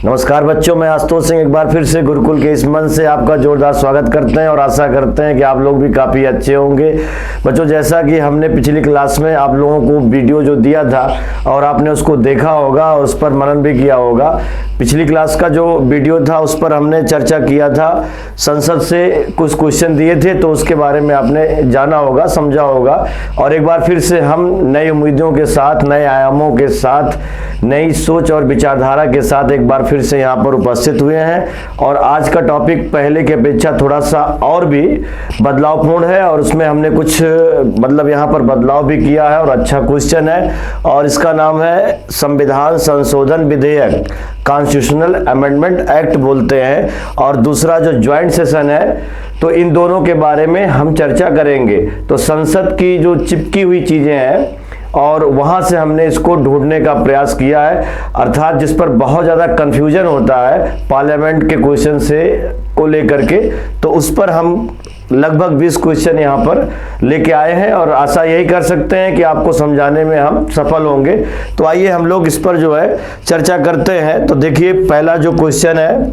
नमस्कार बच्चों, मैं आशुतोष सिंह एक बार फिर से गुरुकुल के इस मंच से आपका जोरदार स्वागत करते हैं और आशा करते हैं कि आप लोग भी काफ़ी अच्छे होंगे। बच्चों, जैसा कि हमने पिछली क्लास में आप लोगों को वीडियो जो दिया था और आपने उसको देखा होगा और उस पर मनन भी किया होगा। पिछली क्लास का जो वीडियो था उस पर हमने चर्चा किया था, संसद से कुछ क्वेश्चन दिए थे तो उसके बारे में आपने जाना होगा, समझा होगा। और एक बार फिर से हम नई उम्मीदों के साथ, नए आयामों के साथ, नई सोच और विचारधारा के साथ एक बार फिर से यहाँ पर उपस्थित हुए हैं। और आज का टॉपिक पहले की अपेक्षा थोड़ा सा और भी बदलावपूर्ण है और उसमें हमने कुछ यहाँ पर बदलाव भी किया है और अच्छा क्वेश्चन है। और इसका नाम है संविधान संशोधन विधेयक, कॉन्स्टिट्यूशनल अमेंडमेंट एक्ट बोलते हैं। और दूसरा जो ज्वाइंट सेशन है, तो इन दोनों के बारे में हम चर्चा करेंगे। तो संसद की जो चिपकी हुई चीजें हैं और वहां से हमने इसको ढूंढने का प्रयास किया है, अर्थात जिस पर बहुत ज़्यादा कंफ्यूजन होता है पार्लियामेंट के क्वेश्चन से को लेकर के, तो उस पर हम लगभग 20 क्वेश्चन यहाँ पर लेके आए हैं और आशा यही कर सकते हैं कि आपको समझाने में हम सफल होंगे। तो आइए हम लोग इस पर जो है चर्चा करते हैं। तो देखिए, पहला जो क्वेश्चन है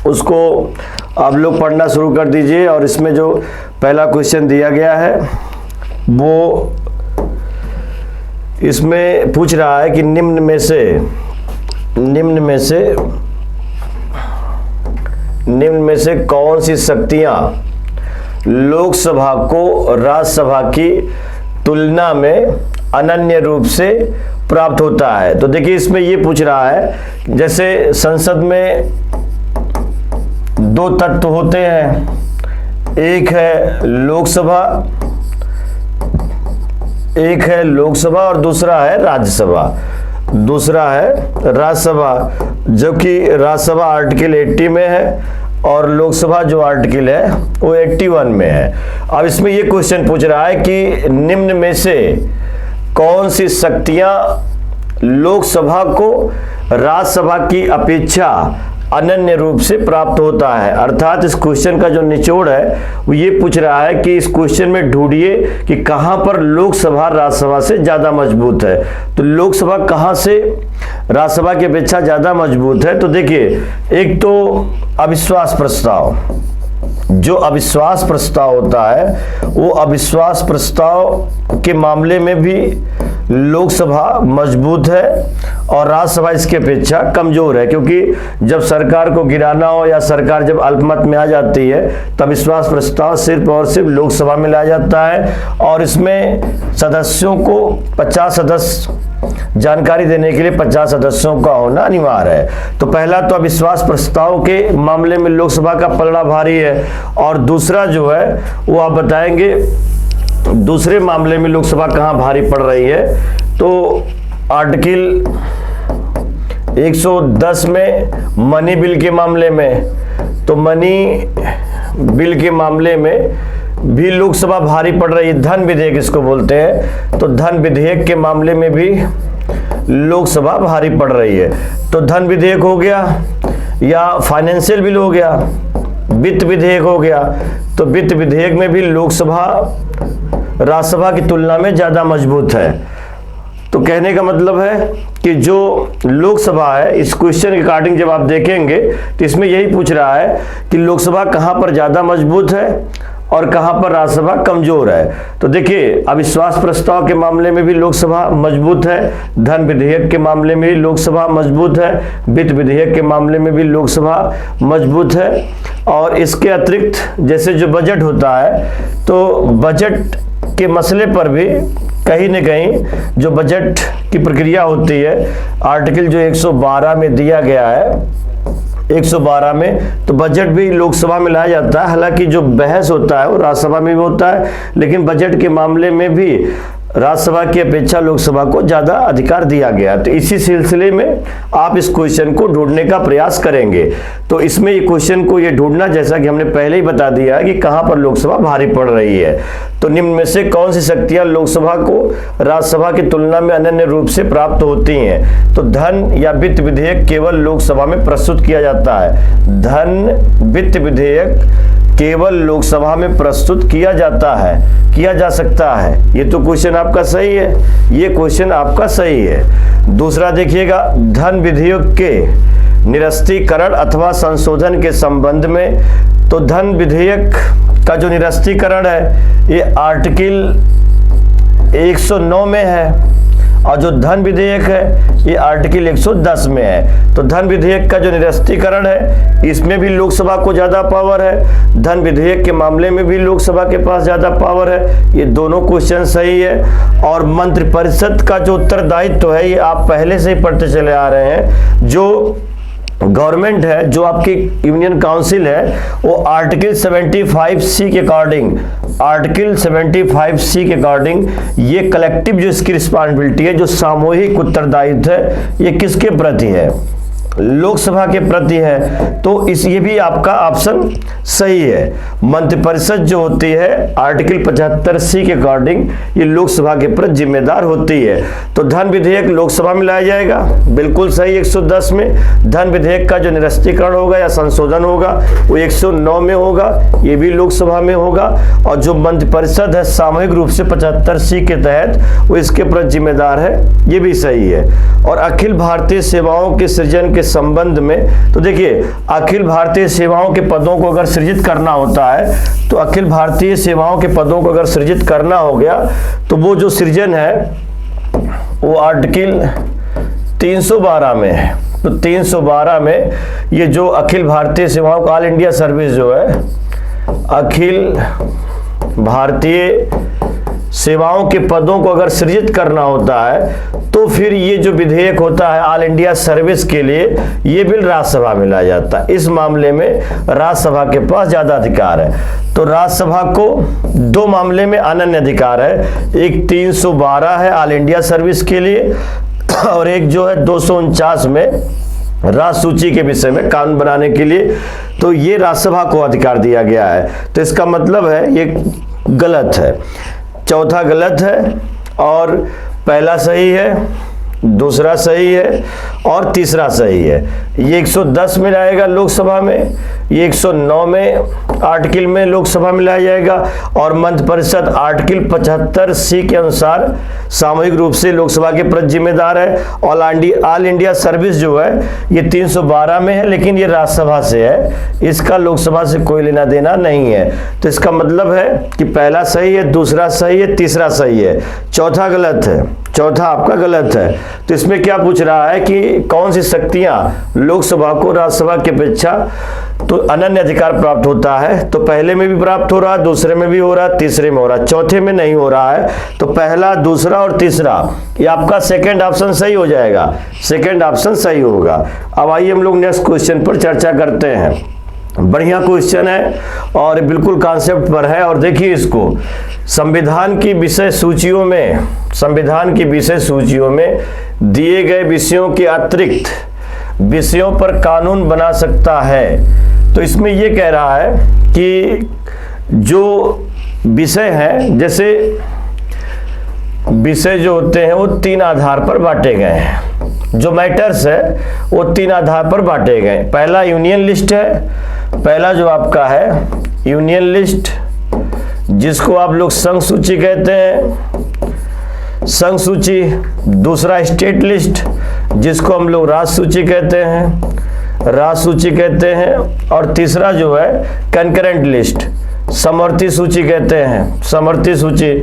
उसको आप लोग पढ़ना शुरू कर दीजिए। और इसमें जो पहला क्वेश्चन दिया गया है वो इसमें पूछ रहा है कि निम्न में से कौन सी शक्तियां लोकसभा को राज्यसभा की तुलना में अनन्य रूप से प्राप्त होता है। तो देखिए, इसमें ये पूछ रहा है, जैसे संसद में दो तत्व होते हैं, एक है लोकसभा और दूसरा है राज्यसभा, जो कि राज्यसभा आर्टिकल 80 में है और लोकसभा जो आर्टिकल है वो 81 में है। अब इसमें ये क्वेश्चन पूछ रहा है कि निम्न में से कौन सी शक्तियां लोकसभा को राज्यसभा की अपेक्षा अनन्य रूप से प्राप्त होता है। अर्थात इस क्वेश्चन का जो निचोड़ है वो ये पूछ रहा है कि इस क्वेश्चन में ढूंढिए कि कहां पर लोकसभा राज्यसभा से ज्यादा मजबूत है। तो लोकसभा कहां से राज्यसभा की अपेक्षा ज्यादा मजबूत है? तो देखिए, एक तो अविश्वास प्रस्ताव, जो अविश्वास प्रस्ताव होता है वो अविश्वास प्रस्ताव के मामले में भी लोकसभा मजबूत है और राज्यसभा इसके अपेक्षा कमजोर है, क्योंकि जब सरकार को गिराना हो या सरकार जब अल्पमत में आ जाती है तब अविश्वास प्रस्ताव सिर्फ और सिर्फ लोकसभा में लाया जाता है। और इसमें सदस्यों को 50 सदस्य जानकारी देने के लिए 50 सदस्यों का होना अनिवार्य है। तो पहला तो अविश्वास प्रस्ताव के मामले में लोकसभा का पलड़ा भारी है। और दूसरा जो है वो आप बताएंगे, दूसरे मामले में लोकसभा कहां भारी पड़ रही है। तो आर्टिकल 110 में मनी बिल के मामले में, तो मनी बिल के मामले में भी लोकसभा भारी पड़ रही है। धन विधेयक इसको बोलते हैं, तो धन विधेयक के मामले में भी लोकसभा भारी पड़ रही है। तो धन विधेयक हो गया या फाइनेंशियल बिल हो गया, वित्त विधेयक हो गया, तो वित्त विधेयक में भी लोकसभा राज्यसभा की तुलना में ज्यादा मजबूत है। तो कहने का मतलब है कि जो लोकसभा है, इस क्वेश्चन के अकॉर्डिंग जब आप देखेंगे तो इसमें यही पूछ रहा है कि लोकसभा कहां पर ज्यादा मजबूत है और कहां पर राज्यसभा कमजोर है। तो देखिए, अविश्वास प्रस्ताव के मामले में भी लोकसभा मजबूत है, धन विधेयक के मामले में भी लोकसभा मजबूत है, वित्त विधेयक के मामले में भी लोकसभा मजबूत है। और इसके अतिरिक्त जैसे जो बजट होता है, तो बजट के मसले पर भी कहीं न कहीं जो बजट की प्रक्रिया होती है, आर्टिकल जो 112 में दिया गया है, 112 में, तो बजट भी लोकसभा में लाया जाता है। हालांकि जो बहस होता है वो राज्यसभा में भी होता है, लेकिन बजट के मामले में भी राज्यसभा की अपेक्षा लोकसभा को ज्यादा अधिकार दिया गया। तो इसी सिलसिले में आप इस क्वेश्चन को ढूंढने का प्रयास करेंगे। तो इसमें ये क्वेश्चन को ये ढूंढना, जैसा कि हमने पहले ही बता दिया है कि कहां पर लोकसभा भारी पड़ रही है। तो निम्न में से कौन सी शक्तियां लोकसभा को राज्यसभा की तुलना में अनन्य रूप से प्राप्त होती हैं? तो धन या वित्त विधेयक केवल लोकसभा में प्रस्तुत किया जाता है। धन वित्त विधेयक केवल लोकसभा में प्रस्तुत किया जाता है, किया जा सकता है। ये तो क्वेश्चन आपका सही है, ये क्वेश्चन आपका सही है। दूसरा देखिएगा, धन विधेयक के निरस्तीकरण अथवा संशोधन के संबंध में, तो धन विधेयक का जो निरस्तीकरण है ये आर्टिकल 109 में है, और जो धन विधेयक है ये आर्टिकल 110 में है। तो धन विधेयक का जो निरस्तीकरण है इसमें भी लोकसभा को ज्यादा पावर है, धन विधेयक के मामले में भी लोकसभा के पास ज्यादा पावर है। ये दोनों क्वेश्चन सही है। और मंत्रिपरिषद का जो उत्तरदायित्व है ये आप पहले से ही पढ़ते चले आ रहे हैं। जो गवर्नमेंट है, जो आपकी यूनियन काउंसिल है, वो आर्टिकल 75C के अकॉर्डिंग, आर्टिकल 75C के अकॉर्डिंग ये कलेक्टिव जो इसकी रिस्पॉन्सिबिलिटी है, जो सामूहिक उत्तरदायित्व है, ये किसके प्रति है? लोकसभा के प्रति है। तो ये भी आपका ऑप्शन सही है। मंत्रिपरिषद जो होती है आर्टिकल 75C के अकॉर्डिंग ये लोकसभा के प्रति जिम्मेदार होती है। तो धन विधेयक लोकसभा में लाया जाएगा, बिल्कुल सही। 110 में धन विधेयक का जो निरस्तीकरण होगा या संशोधन होगा वो 109 में होगा, ये भी लोकसभा में होगा। और जो मंत्रिपरिषद है सामूहिक रूप से 75C के तहत वो इसके प्रति जिम्मेदार है, ये भी सही है। और अखिल भारतीय सेवाओं के सृजन के संबंध में, तो देखिए अखिल भारतीय सेवाओं के पदों को अगर सृजित करना होता है, तो अखिल भारतीय सेवाओं के पदों को अगर सृजित करना हो गया तो वो जो सृजन है वो आर्टिकल 312 में है। तो 312 में ये जो अखिल भारतीय सेवाओं का ऑल इंडिया सर्विस जो है, अखिल भारतीय सेवाओं के पदों को अगर सृजित करना होता है तो फिर ये जो विधेयक होता है ऑल इंडिया सर्विस के लिए, ये बिल राज्यसभा में लाया जाता है। इस मामले में राज्यसभा के पास ज्यादा अधिकार है। तो राज्यसभा को दो मामले में अनन्य अधिकार है, एक 312 है ऑल इंडिया सर्विस के लिए, और एक जो है 249 में राज्य सूची के विषय में कानून बनाने के लिए। तो ये राज्यसभा को अधिकार दिया गया है। तो इसका मतलब है ये गलत है, चौथा गलत है, और पहला सही है, दूसरा सही है, और तीसरा सही है। ये 110 में लाएगा लोकसभा में, ये 109 में आर्टिकल में लोकसभा में लाया जाएगा। और मंत्रिपरिषद आर्टिकल 75C के अनुसार सामूहिक रूप से लोकसभा के प्रति जिम्मेदार है। ऑल इंडिया सर्विस जो है ये 312 में है, लेकिन ये राज्यसभा से है, इसका लोकसभा से कोई लेना देना नहीं है। तो इसका मतलब है कि पहला सही है, दूसरा सही है, तीसरा सही है, चौथा गलत है, चौथा आपका गलत है। तो इसमें क्या पूछ रहा है कि कौन सी शक्तियां लोकसभा को राज्यसभा की अपेक्षा तो अनन्य अधिकार प्राप्त होता है? तो पहले में भी प्राप्त हो रहा है, दूसरे में भी हो रहा है, तीसरे में हो रहा है, चौथे में नहीं हो रहा है। तो पहला, दूसरा और तीसरा ये आपका सेकंड ऑप्शन सही हो जाएगा, सेकंड ऑप्शन सही होगा। अब आइए हम लोग नेक्स्ट क्वेश्चन पर चर्चा करते हैं। बढ़िया क्वेश्चन है और बिल्कुल कॉन्सेप्ट पर है। और देखिए इसको, संविधान की विषय सूचियों में, संविधान की विषय सूचियों में दिए गए विषयों के अतिरिक्त विषयों पर कानून बना सकता है। तो इसमें ये कह रहा है कि जो विषय हैं, जैसे विषय जो होते हैं वो 3 आधार पर बांटे गए हैं। जो मैटर्स है वो 3 आधार पर बांटे गए। पहला यूनियन लिस्ट है, पहला जो आपका है यूनियन लिस्ट, जिसको आप लोग संघ सूची कहते हैं, संघ सूची। दूसरा स्टेट लिस्ट, जिसको हम लोग राज्य सूची कहते हैं, राज्य सूची कहते हैं। और तीसरा जो है कंकरेंट लिस्ट, समवर्ती सूची कहते हैं, समवर्ती सूची।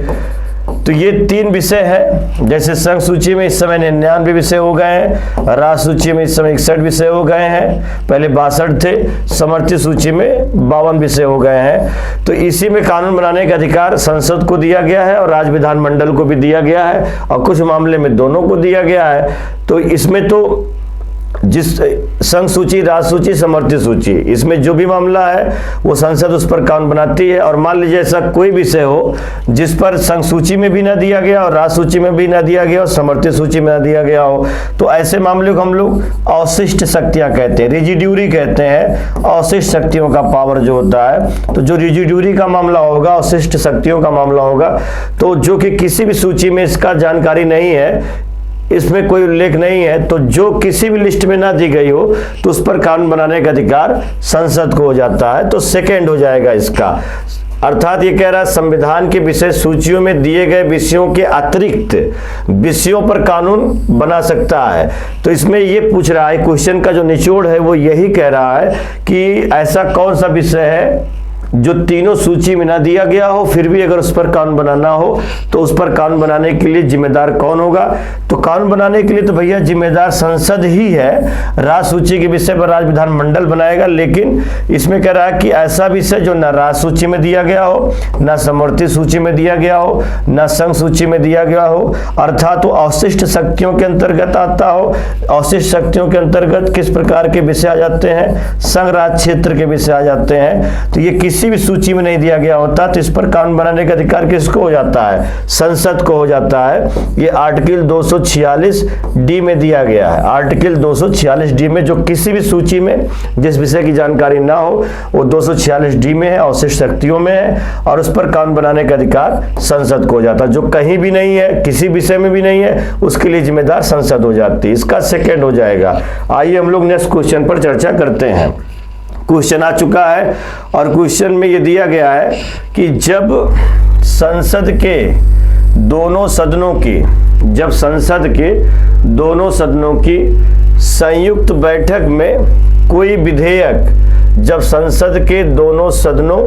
तो ये 3 विषय है। जैसे संघ सूची में इस समय 99 विषय हो गए हैं, राज्य सूची में इस समय 61 विषय हो गए हैं, पहले 62 थे, समवर्ती सूची में 52 विषय हो गए हैं। तो इसी में कानून बनाने का अधिकार संसद को दिया गया है और राज्य विधानमंडल को भी दिया गया है, और कुछ मामले में दोनों को दिया गया है। तो इसमें तो जिस संघ सूची, राज्य सूची, समर्थित सूची, इसमें जो भी मामला है वो संसद उस पर कानून बनाती है। और मान लीजिए ऐसा कोई विषय हो जिस पर संघ सूची में भी ना दिया गया और राज्य सूची में भी ना दिया गया और समर्थित सूची में ना दिया गया हो, तो ऐसे मामले को हम लोग अवशिष्ट शक्तियां कहते हैं, रिजिड्यूरी कहते हैं। अवशिष्ट शक्तियों का पावर जो होता है, तो जो रिजिड्यूरी का मामला होगा, अवशिष्ट शक्तियों का मामला होगा, तो जो कि किसी भी सूची में इसका जानकारी नहीं है, इसमें कोई उल्लेख नहीं है, तो जो किसी भी लिस्ट में ना दी गई हो तो उस पर कानून बनाने का अधिकार संसद को हो जाता है। तो सेकंड हो जाएगा इसका। अर्थात ये कह रहा है संविधान के विषय सूचियों में दिए गए विषयों के अतिरिक्त विषयों पर कानून बना सकता है। तो इसमें ये पूछ रहा है, क्वेश्चन का जो निचोड़ है वो यही कह रहा है कि ऐसा कौन सा विषय है जो तीनों सूची में ना दिया गया हो, फिर भी अगर उस पर कानून बनाना हो तो उस पर कानून बनाने के लिए जिम्मेदार कौन होगा। तो कानून बनाने के लिए तो भैया जिम्मेदार संसद ही है। राज्य सूची के विषय पर राज्य विधानमंडल बनाएगा, लेकिन इसमें कह रहा है कि ऐसा विषय जो ना राज्य सूची में दिया गया हो, ना समर्थित सूची में दिया गया हो, ना संघ सूची में दिया गया हो, अर्थात वो अवशिष्ट शक्तियों के अंतर्गत आता हो। अवशिष्ट शक्तियों के अंतर्गत किस प्रकार के विषय आ जाते हैं, संघ राज्य क्षेत्र के विषय आ जाते हैं। तो ये किसी भी सूची में नहीं दिया गया होता तो इस पर कानून बनाने का अधिकार किसको हो जाता है, संसद को हो जाता है। ये आर्टिकल 246 डी में दिया गया है। आर्टिकल 246 डी में जो किसी भी सूची में जिस विषय की जानकारी ना हो वो 246 डी में है, अवशिष्ट शक्तियों में है, और उस पर कानून बनाने का अधिकार संसद को हो जाता है। जो कहीं भी नहीं है, किसी विषय में भी नहीं है, उसके लिए जिम्मेदार संसद हो जाती है। इसका सेकेंड हो जाएगा। आइए हम लोग नेक्स्ट क्वेश्चन पर चर्चा करते हैं। क्वेश्चन आ चुका है और क्वेश्चन में ये दिया गया है कि जब संसद के दोनों सदनों की संयुक्त बैठक में कोई विधेयक, जब संसद के दोनों सदनों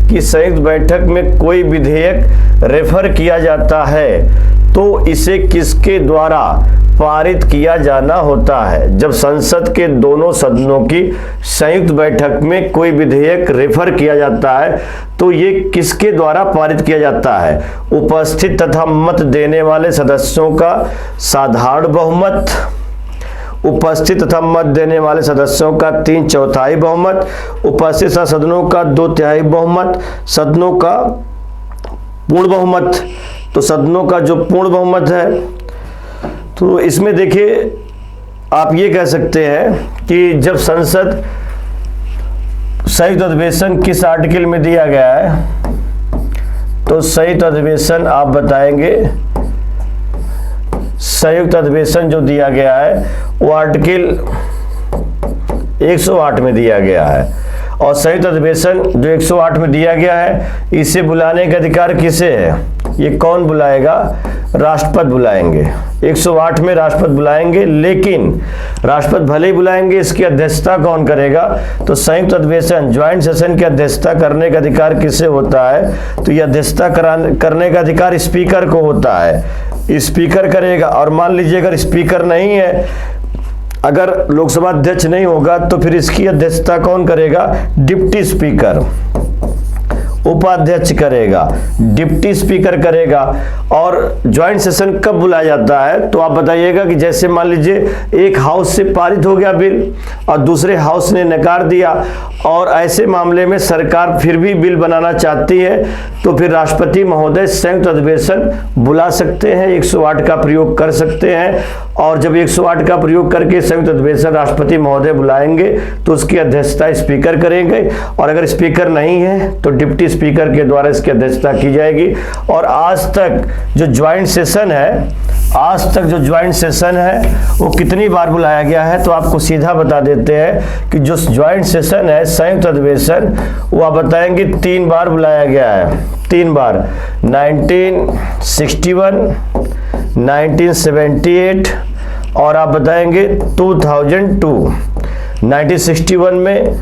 की संयुक्त बैठक में कोई विधेयक रेफर किया जाता है तो इसे किसके द्वारा पारित किया जाना होता है। जब संसद के दोनों सदनों की संयुक्त बैठक में कोई विधेयक रेफर किया जाता है तो ये किसके द्वारा पारित किया जाता है। उपस्थित तथा मत देने वाले सदस्यों का साधारण बहुमत, उपस्थित तथा मत देने वाले सदस्यों का 3/4 बहुमत, उपस्थित सदनों का 2/3 बहुमत, सदनों का पूर्ण बहुमत। तो सदनों का जो पूर्ण बहुमत है, तो इसमें देखिए आप ये कह सकते हैं कि जब संसद संयुक्त अधिवेशन किस आर्टिकल में दिया गया है, तो संयुक्त अधिवेशन आप बताएंगे, संयुक्त अधिवेशन जो दिया गया है वो आर्टिकल 108 में दिया गया है। और संयुक्त अधिवेशन जो 108 में दिया गया है, इसे बुलाने का अधिकार किसे है, ये कौन बुलाएगा, राष्ट्रपति बुलाएंगे। 108 में राष्ट्रपति बुलाएंगे, लेकिन राष्ट्रपति भले ही बुलाएंगे, इसकी अध्यक्षता कौन करेगा, तो संयुक्त अधिवेशन ज्वाइंट सेशन की अध्यक्षता करने का अधिकार किसे होता है, तो यह अध्यक्षता करने का अधिकार स्पीकर को होता है। स्पीकर करेगा। और मान लीजिए अगर स्पीकर नहीं है, अगर लोकसभा अध्यक्ष नहीं होगा, तो फिर इसकी अध्यक्षता कौन करेगा, डिप्टी स्पीकर, उपाध्यक्ष करेगा, डिप्टी स्पीकर करेगा। और ज्वाइंट सेशन कब बुलाया जाता है, तो आप बताइएगा कि जैसे मान लीजिए एक हाउस से पारित हो गया बिल और दूसरे हाउस ने नकार दिया, और ऐसे मामले में सरकार फिर भी बिल बनाना चाहती है, तो फिर राष्ट्रपति महोदय संयुक्त अधिवेशन बुला सकते हैं, 108 का प्रयोग कर सकते हैं। और जब 108 का प्रयोग करके संयुक्त अधिवेशन राष्ट्रपति महोदय बुलाएंगे तो उसकी अध्यक्षता स्पीकर करेंगे, और अगर स्पीकर नहीं है तो डिप्टी स्पीकर के द्वारा इसकी अध्यक्षता की जाएगी। और आज तक जो ज्वाइंट सेशन है, वो कितनी बार बुलाया गया है, तो आपको सीधा बता देते हैं कि जो ज्वाइंट सेशन है, संयुक्त अधिवेशन, वो आप बताएंगे 3 बार बुलाया गया है, 3 बार, 1961, 1978 और आप बताएंगे 2002। 1961 में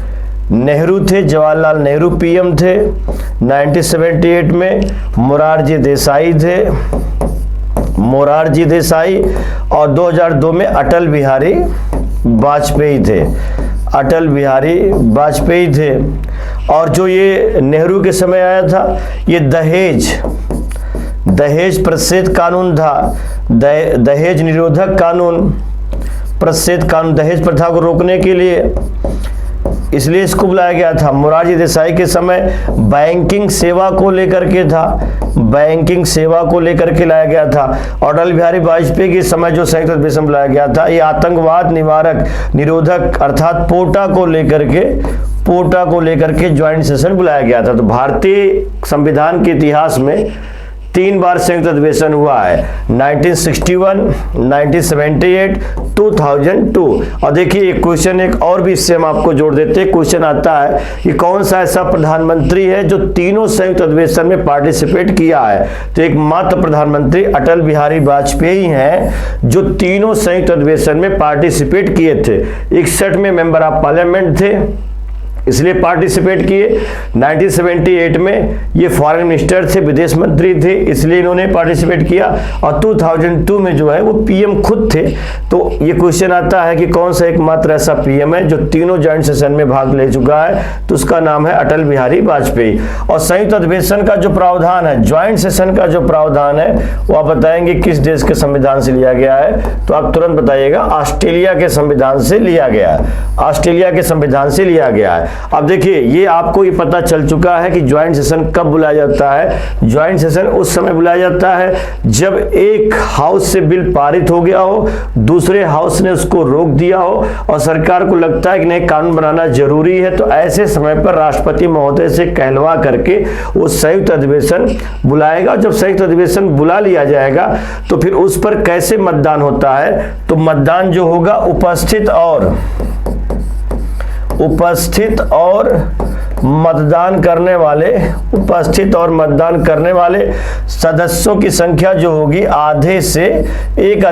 नेहरू थे, जवाहरलाल नेहरू पीएम थे। 1978 में मोरारजी देसाई और 2002 में अटल बिहारी वाजपेयी थे। और जो ये नेहरू के समय आया था, ये दहेज प्रतिषेध कानून था, दहेज निरोधक कानून, प्रसिद्ध कानून दहेज प्रथा को रोकने के लिए, इसलिए इसको बुलाया गया था। मोरारजी देसाई के समय बैंकिंग सेवा को लेकर के था, बैंकिंग सेवा को लेकर के लाया गया था। और अटल बिहारी वाजपेयी के समय जो संयुक्त अधिवेशन बुलाया गया था, ये आतंकवाद निवारक निरोधक अर्थात पोटा को लेकर के ज्वाइंट सेशन बुलाया गया था। तो भारतीय संविधान के इतिहास में 3 बार संयुक्त अधिवेशन हुआ है, 1961, 1978, 2002। और देखिए एक क्वेश्चन एक और भी इससे हम आपको जोड़ देते हैं। क्वेश्चन आता है कि कौन सा ऐसा प्रधानमंत्री है जो तीनों संयुक्त अधिवेशन में पार्टिसिपेट किया है। तो एक मात्र प्रधानमंत्री अटल बिहारी वाजपेयी हैं जो तीनों संयुक्त अधिवेशन में पार्टिसिपेट किए थे। 61 में मेंबर ऑफ पार्लियामेंट थे, इसलिए पार्टिसिपेट किए। 1978 में ये फॉरेन मिनिस्टर थे, विदेश मंत्री थे, इसलिए इन्होंने पार्टिसिपेट किया। और 2002 में जो है वो पीएम खुद थे। तो ये क्वेश्चन आता है कि कौन सा एकमात्र ऐसा पीएम है जो तीनों ज्वाइंट सेशन में भाग ले चुका है, तो उसका नाम है अटल बिहारी वाजपेयी। और संयुक्त अधिवेशन का जो प्रावधान है, ज्वाइंट सेशन का जो प्रावधान है, वो आप बताएंगे किस देश के संविधान से लिया गया है, तो आप तुरंत बताइएगा ऑस्ट्रेलिया के संविधान से लिया गया है, ऑस्ट्रेलिया के संविधान से लिया गया है। अब देखिए ये आपको ये पता चल चुका है कि ज्वाइंट सेशन कब बुलाया जाता है। ज्वाइंट सेशन उस समय बुलाया जाता है जब एक हाउस से बिल पारित हो गया हो, दूसरे हाउस ने उसको रोक दिया हो और सरकार को लगता है कि नहीं कानून बनाना जरूरी है, तो ऐसे समय पर राष्ट्रपति महोदय से कहलवा करके वो संयुक्त अधिवेशन बुलाएगा। जब संयुक्त अधिवेशन बुला लिया जाएगा तो फिर उस पर कैसे मतदान होता है, तो मतदान जो होगा उपस्थित और मतदान करने वाले सदस्यों की संख्या जो होगी आधे से एक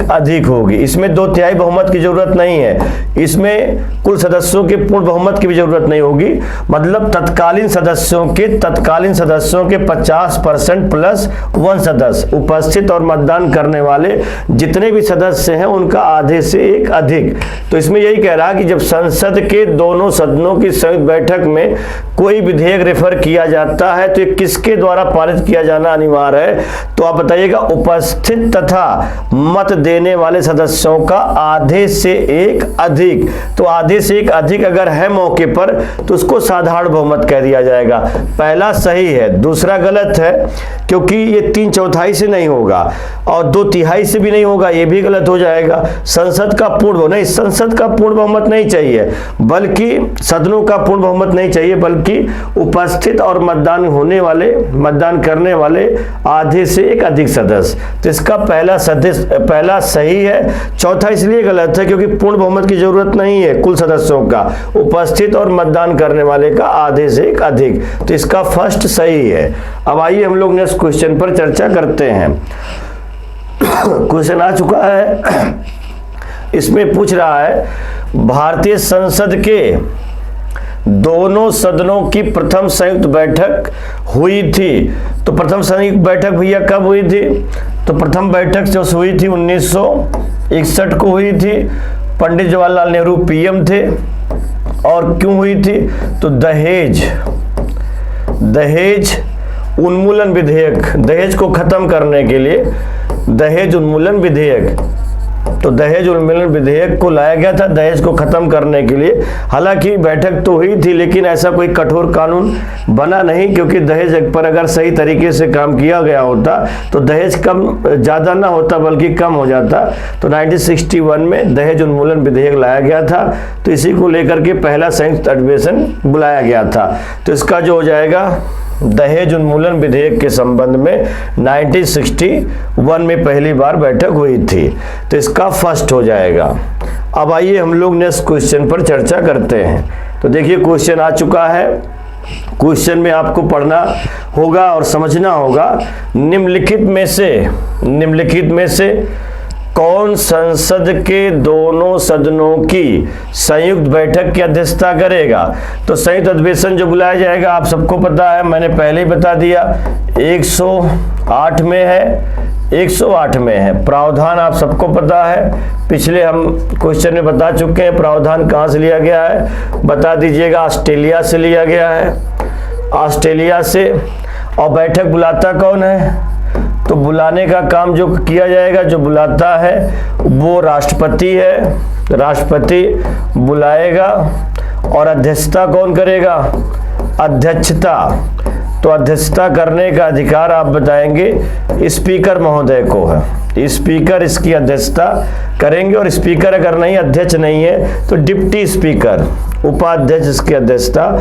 अधिक होगी। इसमें 2/3 बहुमत की जरूरत नहीं है, इसमें कुल सदस्यों के पूर्ण बहुमत की भी जरूरत नहीं होगी। मतलब तत्कालीन सदस्यों के 50% प्लस 1 सदस्य, उपस्थित और मतदान करने वाले जितने भी सदस्य हैं उनका आधे से एक अधिक। तो इसमें यही कह रहा है कि जब संसद के दोनों सदनों की संयुक्त बैठक में कोई विधेयक रेफर किया जाता है तो ये किसके द्वारा पारित किया जाना अनिवार्य है, तो आप बताइएगा उपस्थित तथा मत देने वाले सदस्यों का आधे से एक अधिक। तो आधे से एक अधिक अगर है मौके पर तो उसको साधारण बहुमत कह दिया जाएगा। पहला सही है, दूसरा गलत है, क्योंकि ये 3/4 से नहीं होगा और 2/3 से भी नहीं होगा, ये भी गलत हो जाएगा। संसद का पूर्ण बहुमत नहीं चाहिए, बल्कि सदनों का पूर्ण बहुमत नहीं चाहिए, बल्कि उपस्थित और मतदान करने वाले आधे से एक अधिक सदस्य। तो इसका पहला सही है, चौथा इसलिए गलत है क्योंकि पूर्ण बहुमत की जरूरत नहीं है कुल सदस्यों का, उपस्थित और मतदान करने वाले का आधे से एक अधिक। तो इसका फर्स्ट सही है। अब आइए हम लोग नेक्स्ट क्वेश्चन पर चर्चा करते हैं। क्वेश्चन आ चुका है, इसमें पूछ रहा है भारतीय संसद के दोनों सदनों की प्रथम संयुक्त बैठक हुई थी। तो प्रथम संयुक्त बैठक भैया कब हुई थी, तो प्रथम बैठक जो हुई थी 1961 को हुई थी। पंडित जवाहरलाल नेहरू पीएम थे। और क्यों हुई थी, तो दहेज उन्मूलन विधेयक, दहेज को खत्म करने के लिए दहेज उन्मूलन विधेयक, तो दहेज उन्मूलन विधेयक को लाया गया था दहेज को खत्म करने के लिए। हालांकि बैठक तो हुई थी लेकिन ऐसा कोई कठोर कानून बना नहीं, क्योंकि दहेज पर अगर सही तरीके से काम किया गया होता तो दहेज ज़्यादा ना होता बल्कि कम हो जाता। तो 1961 में दहेज उन्मूलन विधेयक लाया गया था, तो इसी को लेकर के पहला संयुक्त अधिवेशन बुलाया गया था। तो इसका जो हो जाएगा दहेज उन्मूलन विधेयक के संबंध में 1961 में पहली बार बैठक हुई थी, तो इसका फर्स्ट हो जाएगा। अब आइए हम लोग नेक्स्ट क्वेश्चन पर चर्चा करते हैं। तो देखिए क्वेश्चन आ चुका है। क्वेश्चन में आपको पढ़ना होगा और समझना होगा, निम्नलिखित में से कौन संसद के दोनों सदनों की संयुक्त बैठक की अध्यक्षता करेगा। तो संयुक्त अधिवेशन जो बुलाया जाएगा आप सबको पता है, मैंने पहले ही बता दिया 108 में है। प्रावधान आप सबको पता है, पिछले हम क्वेश्चन में बता चुके हैं प्रावधान कहाँ से लिया गया है, बता दीजिएगा। ऑस्ट्रेलिया से लिया गया है, ऑस्ट्रेलिया से। और बैठक बुलाता कौन है, तो तो बुलाने का काम जो किया जाएगा, जो बुलाता है वो राष्ट्रपति है, राष्ट्रपति बुलाएगा। और अध्यक्षता कौन करेगा? अध्यक्षता, तो अध्यक्षता करने का अधिकार आप बताएंगे स्पीकर महोदय को है। स्पीकर इसकी अध्यक्षता करेंगे, और स्पीकर अगर नहीं, अध्यक्ष नहीं है, तो डिप्टी स्पीकर, उपाध्यक्ष इसकी अध्यक्षता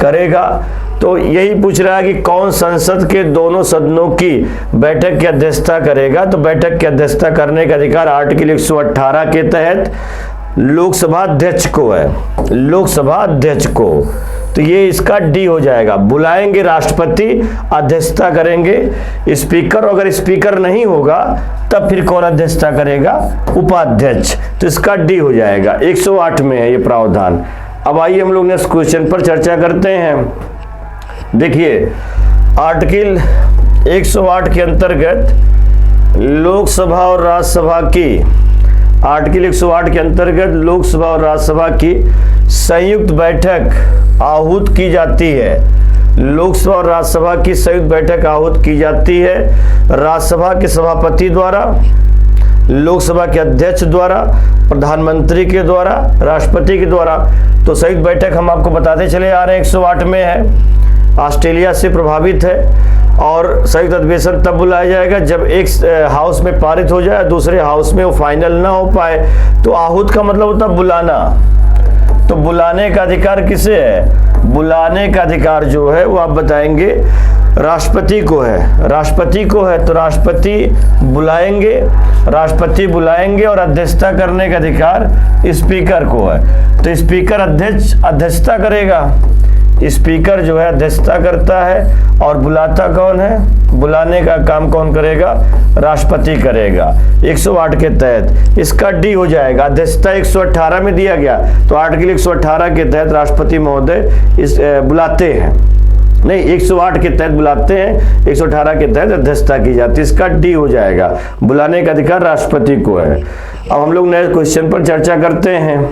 करेगा। तो यही पूछ रहा है कि कौन संसद के दोनों सदनों की बैठक की अध्यक्षता करेगा। तो बैठक की अध्यक्षता करने का अधिकार आर्टिकल 118 के तहत लोकसभा अध्यक्ष को है, लोकसभा अध्यक्ष को। तो ये इसका डी हो जाएगा। बुलाएंगे राष्ट्रपति, अध्यक्षता करेंगे स्पीकर, अगर स्पीकर नहीं होगा तब फिर कौन अध्यक्षता करेगा? उपाध्यक्ष। तो इसका डी हो जाएगा। 108 में है ये प्रावधान। अब आइए हम लोग नेक्स्ट क्वेश्चन पर चर्चा करते हैं। देखिए आर्टिकल 108 के अंतर्गत लोकसभा और राज्यसभा की, आर्टिकल 108 के अंतर्गत लोकसभा और राज्यसभा की संयुक्त बैठक आहूत की जाती है। लोकसभा और राज्यसभा की संयुक्त बैठक आहूत की जाती है राज्यसभा के सभापति द्वारा, लोकसभा के अध्यक्ष द्वारा, प्रधानमंत्री के द्वारा, राष्ट्रपति के द्वारा। तो संयुक्त बैठक हम आपको बताते चले आ रहे हैं 108 में है, ऑस्ट्रेलिया से प्रभावित है। और संयुक्त अधिवेशन तब बुलाया जाएगा जब एक हाउस में पारित हो जाए, दूसरे हाउस में वो फाइनल ना हो पाए। तो आहूत का मतलब होता है बुलाना। तो बुलाने का अधिकार किसे है? बुलाने का अधिकार जो है वो आप बताएंगे राष्ट्रपति को है, राष्ट्रपति को है। तो राष्ट्रपति बुलाएंगे, राष्ट्रपति बुलाएंगे, और अध्यक्षता करने का अधिकार स्पीकर को है। तो स्पीकर अध्यक्षता करेगा, स्पीकर जो है अध्यक्षता करता है, और बुलाता कौन है? बुलाने का काम कौन करेगा? राष्ट्रपति करेगा 108 के तहत। इसका डी हो जाएगा। अध्यक्षता 118 में दिया गया, तो आर्टिकल 118 के तहत राष्ट्रपति महोदय इस बुलाते हैं, नहीं 108 के तहत बुलाते हैं, 118 के तहत अध्यक्षता की जाती है। इसका डी हो जाएगा। बुलाने का अधिकार राष्ट्रपति को है। अब हम लोग नए क्वेश्चन पर चर्चा करते हैं।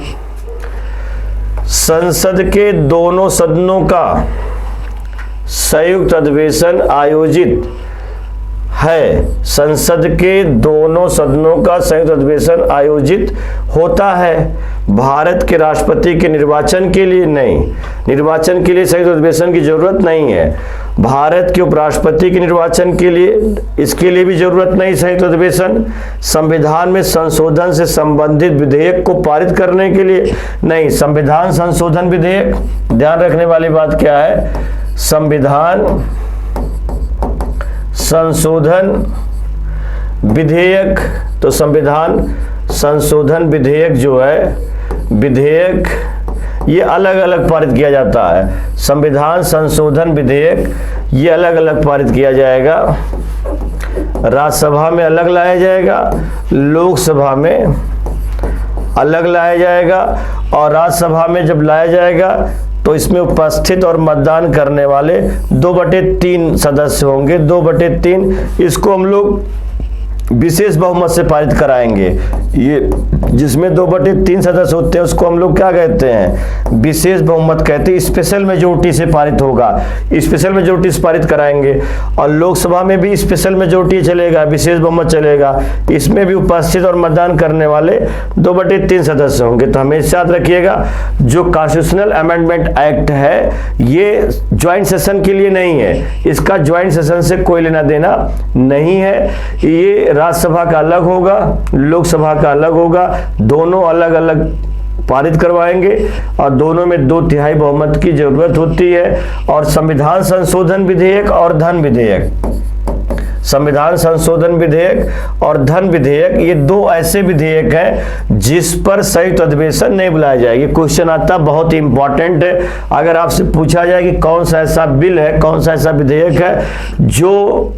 संसद के दोनों सदनों का संयुक्त अधिवेशन आयोजित है। संसद के दोनों सदनों का संयुक्त अधिवेशन आयोजित होता है। भारत के राष्ट्रपति के निर्वाचन के लिए नहीं, निर्वाचन के लिए संयुक्त अधिवेशन की जरूरत नहीं है। भारत के उपराष्ट्रपति के निर्वाचन के लिए, इसके लिए भी जरूरत नहीं संयुक्त अधिवेशन। संविधान में संशोधन से संबंधित विधेयक को पारित करने के लिए नहीं। संविधान संशोधन विधेयक, ध्यान रखने वाली बात क्या है? संविधान संशोधन विधेयक। तो संविधान संशोधन विधेयक जो है, विधेयक ये अलग अलग पारित किया जाता है। संविधान संशोधन विधेयक ये अलग अलग पारित किया जाएगा। राज्यसभा में अलग लाया जाएगा, लोकसभा में अलग लाया जाएगा। और राज्यसभा में जब लाया जाएगा तो इसमें उपस्थित और मतदान करने वाले 2/3 सदस्य होंगे, 2/3। इसको हम लोग विशेष बहुमत से पारित कराएंगे। ये जिसमें 2/3 सदस्य होते हैं उसको हम लोग क्या कहते हैं? विशेष बहुमत कहते हैं। स्पेशल मेजोरिटी से पारित होगा, स्पेशल मेजोरिटी से पारित कराएंगे। और लोकसभा में भी स्पेशल मेजोरिटी चलेगा, विशेष बहुमत चलेगा। इसमें भी उपस्थित और मतदान करने वाले 2/3 सदस्य होंगे। तो हमेशा याद रखिएगा, जो कॉन्स्टिट्यूशनल अमेंडमेंट एक्ट है ये ज्वाइंट सेशन के लिए नहीं है, इसका ज्वाइंट सेशन से कोई लेना देना नहीं है। ये राज्यसभा का अलग होगा, लोकसभा का अलग होगा, दोनों अलग अलग पारित करवाएंगे और दोनों में 2/3 बहुमत की जरूरत होती है। और संविधान संशोधन विधेयक और धन विधेयक, संविधान संशोधन विधेयक और धन विधेयक, ये दो ऐसे विधेयक हैं जिस पर संयुक्त अधिवेशन नहीं बुलाया जाएगा। क्वेश्चन आता बहुत इंपॉर्टेंट है। अगर आपसे पूछा जाए कि कौन सा ऐसा बिल है, कौन सा ऐसा विधेयक है जो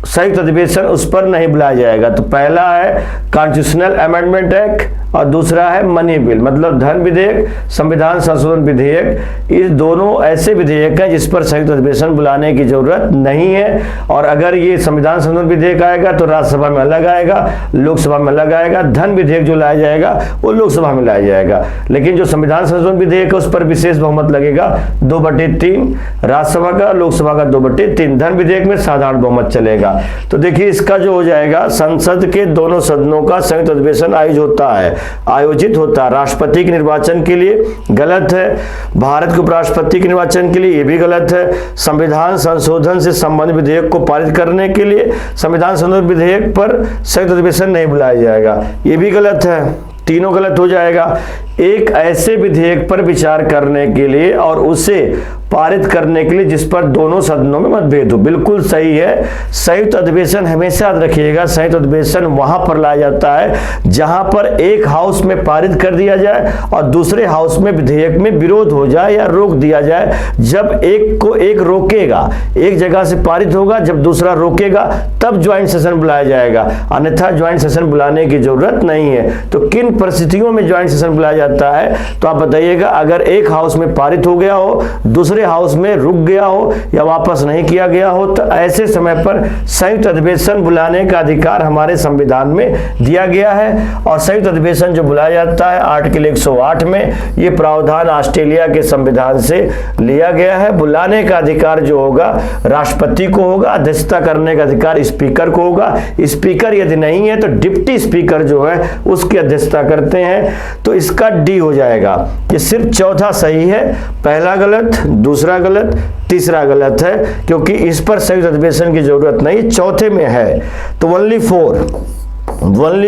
संयुक्त अधिवेशन उस पर नहीं बुलाया जाएगा, तो पहला है कॉन्स्टिट्यूशनल अमेंडमेंट एक्ट और दूसरा है मनी बिल, मतलब धन विधेयक, संविधान संशोधन विधेयक। इस दोनों ऐसे विधेयक हैं जिस पर संयुक्त अधिवेशन बुलाने की जरूरत नहीं है। और अगर ये संविधान संशोधन विधेयक आएगा तो राज्यसभा में अलग आएगा, लोकसभा में अलग आएगा। धन विधेयक जो लाया जाएगा वो लोकसभा में लाया जाएगा, लेकिन जो संविधान संशोधन विधेयक है उस पर विशेष बहुमत लगेगा 2/3 राज्यसभा का, लोकसभा का 2/3। धन विधेयक में साधारण बहुमत चलेगा। तो देखिए इसका जो हो जाएगा, संसद के दोनों सदनों का संयुक्त अधिवेशन आयोजित होता है राष्ट्रपति के निर्वाचन के लिए, गलत है। भारत के उपराष्ट्रपति के निर्वाचन के लिए, ये भी गलत है। संविधान संशोधन से संबंधित विधेयक को पारित करने के लिए संविधान संशोधन विधेयक पर संयुक्त अधिवेशन नहीं बुलाया जाएगा, ये भी गलत है। तीनों गलत हो जाएगा। एक ऐसे विधेयक पर विचार करने के लिए और उसे पारित करने के लिए जिस पर दोनों सदनों में मतभेद हो, बिल्कुल सही है। संयुक्त अधिवेशन हमेशा याद रखिएगा, संयुक्त अधिवेशन वहां पर लाया जाता है जहां पर एक हाउस में पारित कर दिया जाए और दूसरे हाउस में विधेयक में विरोध हो जाए या रोक दिया जाए। जब एक को एक रोकेगा, एक जगह से पारित होगा, जब दूसरा रोकेगा तब ज्वाइंट सेशन बुलाया जाएगा, अन्यथा ज्वाइंट सेशन बुलाने की जरूरत नहीं है। तो किन परिस्थितियों में ज्वाइंट सेशन बुलाया जाता है, तो आप बताइएगा। अगर एक हाउस में पारित हो गया हो, दूसरे हाउस में रुक गया हो या वापस नहीं किया गया हो, तो ऐसे समय पर संयुक्त अधिवेशन बुलाने का अधिकार हमारे संविधान में दिया गया है। और संयुक्त अधिवेशन जो बुलाया जाता है आर्टिकल 108 में, ये प्रावधान ऑस्ट्रेलिया के संविधान से लिया गया है। बुलाने का अधिकार जो होगा राष्ट्रपति को होगा, अध्यक्षता करने का अधिकार स्पीकर को होगा। स्पीकर यदि नहीं है तो डिप्टी स्पीकर जो है उसकी अध्यक्षता करते हैं। तो इसका डी हो जाएगा। ये सिर्फ चौथा सही है, पहला गलत, दूसरा गलत, तीसरा गलत है, क्योंकि इस पर संयुक्त अधिवेशन की जरूरत नहीं, चौथे में है। तो ओनली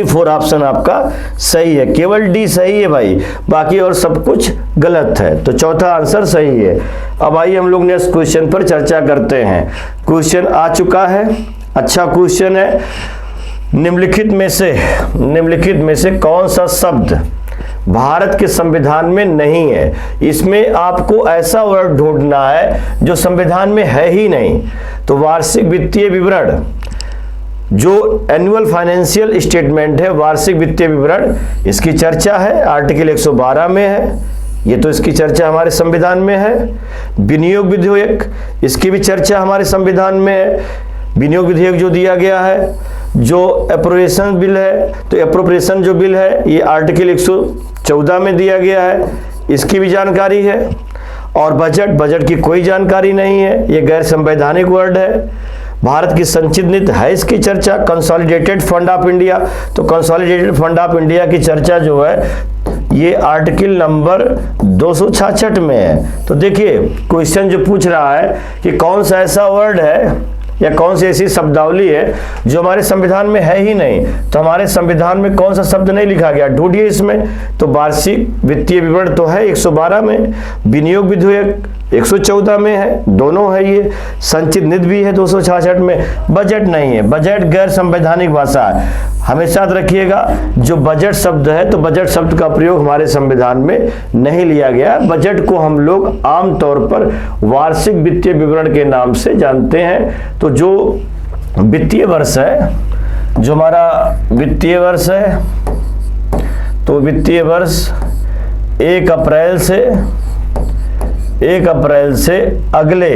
4 ऑप्शन आपका सही है, केवल डी सही है भाई, बाकी और सब कुछ गलत है। तो चौथा आंसर सही है। अब आइए हम लोग नेक्स्ट क्वेश्चन पर चर्चा करते हैं। क्वेश्चन आ चुका है, अच्छा क्वेश्चन है। निम्नलिखित में से कौन सा शब्द भारत के संविधान में नहीं है? इसमें आपको ऐसा वर्ड ढूंढना है जो संविधान में है ही नहीं। तो वार्षिक वित्तीय विवरण, जो एनुअल फाइनेंशियल स्टेटमेंट है, वार्षिक वित्तीय विवरण, इसकी चर्चा है आर्टिकल 112 में है। ये तो इसकी चर्चा हमारे संविधान में है। विनियोग विधेयक, इसकी भी चर्चा हमारे संविधान में है। विनियोग विधेयक जो दिया गया है, जो एप्रोप्रिएशन बिल है, तो एप्रोप्रिएशन जो बिल है ये आर्टिकल 114 में दिया गया है, इसकी भी जानकारी है। और बजट की कोई जानकारी नहीं है, ये गैर संवैधानिक वर्ड है। भारत की संचित नीति है, इसकी चर्चा। कंसोलिडेटेड फंड ऑफ इंडिया, तो कंसोलिडेटेड फंड ऑफ इंडिया की चर्चा जो है ये आर्टिकल नंबर 266 में है। तो देखिए क्वेश्चन जो पूछ रहा है कि कौन सा ऐसा वर्ड है या कौन सी ऐसी शब्दावली है जो हमारे संविधान में है ही नहीं। तो हमारे संविधान में कौन सा शब्द नहीं लिखा गया, ढूंढिए इसमें। तो वार्षिक वित्तीय विवरण तो है 112 में, विनियोग विधेयक 114 में है, दोनों है ये। संचित निधि भी है 266 में। बजट नहीं है, बजट गैर संवैधानिक भाषा है। हमेशा याद रखिएगा, जो बजट शब्द है तो बजट शब्द का प्रयोग हमारे संविधान में नहीं लिया गया। बजट को हम लोग आमतौर पर वार्षिक वित्तीय विवरण के नाम से जानते हैं। तो जो वित्तीय वर्ष है, जो हमारा वित्तीय वर्ष है, तो वित्तीय वर्ष 1 अप्रैल से अगले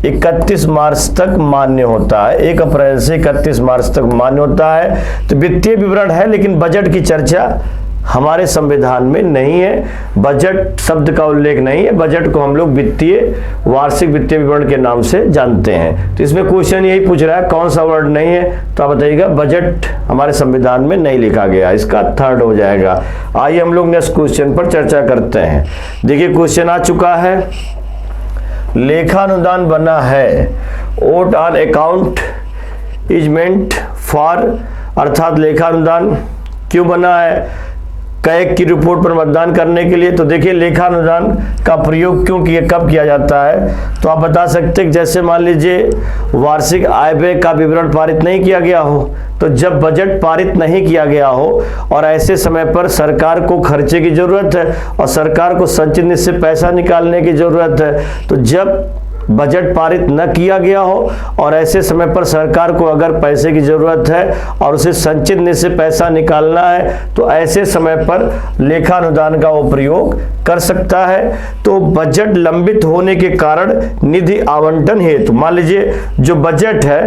31 मार्च तक मान्य होता है। 1 अप्रैल से 31 मार्च तक मान्य होता है। तो वित्तीय विवरण है, लेकिन बजट की चर्चा हमारे संविधान में नहीं है। बजट शब्द का उल्लेख नहीं है। बजट को हम लोग वार्षिक वित्तीय विवरण के नाम से जानते हैं। तो इसमें क्वेश्चन यही पूछ रहा है कौन सा वर्ड नहीं है, तो आप बताइएगा बजट हमारे संविधान में नहीं लिखा गया, इसका थर्ड हो जाएगा। आइए हम लोग नेक्स्ट क्वेश्चन पर चर्चा करते हैं। देखिए क्वेश्चन आ चुका है, लेखानुदान बना है vote on account is meant for, अर्थात लेखानुदान क्यों बना है? कैग की रिपोर्ट पर मतदान करने के लिए। तो देखिए लेखानुदान का प्रयोग कब किया जाता है, तो आप बता सकते हैं जैसे मान लीजिए वार्षिक आय व्यय का विवरण पारित नहीं किया गया हो, तो जब बजट पारित नहीं किया गया हो और ऐसे समय पर सरकार को खर्चे की जरूरत है और सरकार को संचित निधि से पैसा निकालने की जरूरत है, तो जब बजट पारित न किया गया हो और ऐसे समय पर सरकार को अगर पैसे की जरूरत है और उसे संचित निधि से पैसा निकालना है तो ऐसे समय पर लेखा अनुदान का वो प्रयोग कर सकता है। तो बजट लंबित होने के कारण निधि आवंटन हेतु, मान लीजिए जो बजट है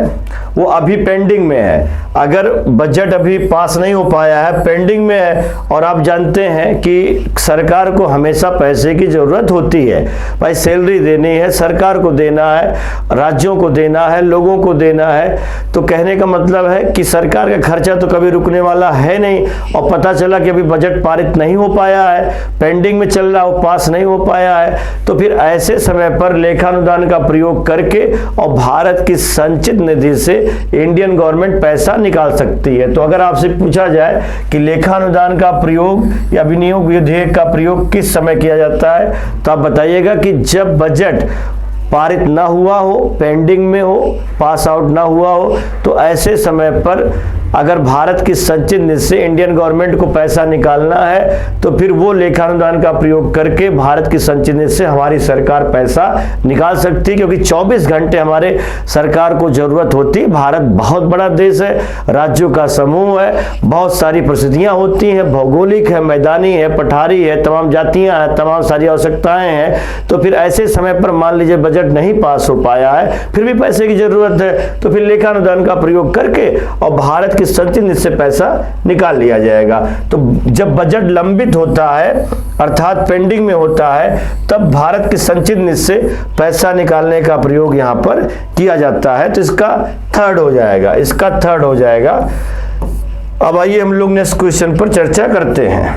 वो अभी पेंडिंग में है, अगर बजट अभी पास नहीं हो पाया है, पेंडिंग में है, और आप जानते हैं कि सरकार को हमेशा पैसे की जरूरत होती है, भाई सैलरी देनी है, सरकार को देना है, राज्यों को देना है, लोगों को देना है, तो कहने का मतलब है कि सरकार का खर्चा तो कभी रुकने वाला है नहीं। और पता चला कि अभी बजट पारित नहीं हो पाया है, पेंडिंग में चल रहा, वो पास नहीं हो पाया है, तो फिर ऐसे समय पर लेखानुदान का प्रयोग करके और भारत की संचित निधि से इंडियन गवर्नमेंट पैसा निकाल सकती है। तो अगर आपसे पूछा जाए कि लेखानुदान का प्रयोग या विनियोग विधेयक का प्रयोग किस समय किया जाता है, तो आप बताइएगा कि जब बजट पारित ना हुआ हो, पेंडिंग में हो, पास आउट ना हुआ हो, तो ऐसे समय पर अगर भारत की संचित निधि से इंडियन गवर्नमेंट को पैसा निकालना है तो फिर वो लेखानुदान का प्रयोग करके भारत की संचित निधि से हमारी सरकार पैसा निकाल सकती है, क्योंकि 24 घंटे हमारे सरकार को जरूरत होती है। भारत बहुत बड़ा देश है, राज्यों का समूह है, बहुत सारी परिस्थितियां होती हैं, भौगोलिक है, मैदानी है, पठारी है, तमाम जातियां हैं, तमाम सारी आवश्यकताएं हैं। तो फिर ऐसे समय पर मान लीजिए बजट नहीं पास हो पाया है, फिर भी पैसे की जरूरत है, तो फिर लेखानुदान का प्रयोग करके और भारत संचित निधि से पैसा निकाल लिया जाएगा। तो जब बजट लंबित होता है अर्थात पेंडिंग में होता है, तब भारत की संचित निधि से पैसा निकालने का प्रयोग यहां पर किया जाता है। तो इसका थर्ड हो जाएगा, इसका थर्ड हो जाएगा। अब आइए हम लोग नेक्स्ट क्वेश्चन पर चर्चा करते हैं।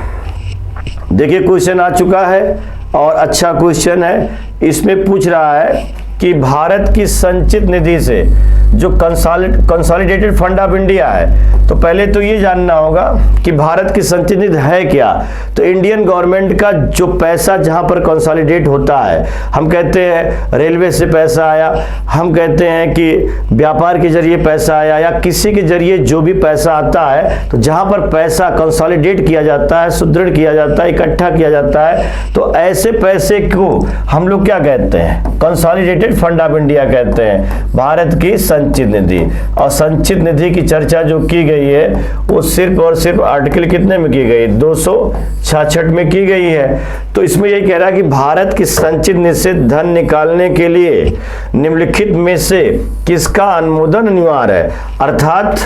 देखिए क्वेश्चन आ चुका है और अच्छा क्वेश्चन है। इसमें पूछ रहा है कि भारत की संचित निधि से जो कंसोलिडेटेड फंड ऑफ इंडिया है, तो पहले तो ये जानना होगा कि भारत की संचित निधि है क्या। तो इंडियन गवर्नमेंट का जो पैसा जहां पर कंसोलिडेट होता है, हम कहते हैं रेलवे से पैसा आया, हम कहते हैं कि व्यापार के जरिए पैसा आया, या किसी के जरिए जो भी पैसा आता है, तो जहां पर पैसा कंसोलिडेट किया जाता है, सुदृढ़ किया जाता है, इकट्ठा किया जाता है, तो ऐसे पैसे को हम लोग क्या कहते हैं, कंसोलिडेटेड फंड ऑफ इंडिया कहते हैं, भारत की संचित निधि। और संचित निधि की चर्चा जो की गई है वो सिर्फ और सिर्फ आर्टिकल कितने में की गई, 266 में की गई है। तो इसमें यही कह रहा है कि भारत की संचित निधि से धन निकालने के लिए निम्नलिखित में से किसका अनुमोदन अनिवार्य है। अर्थात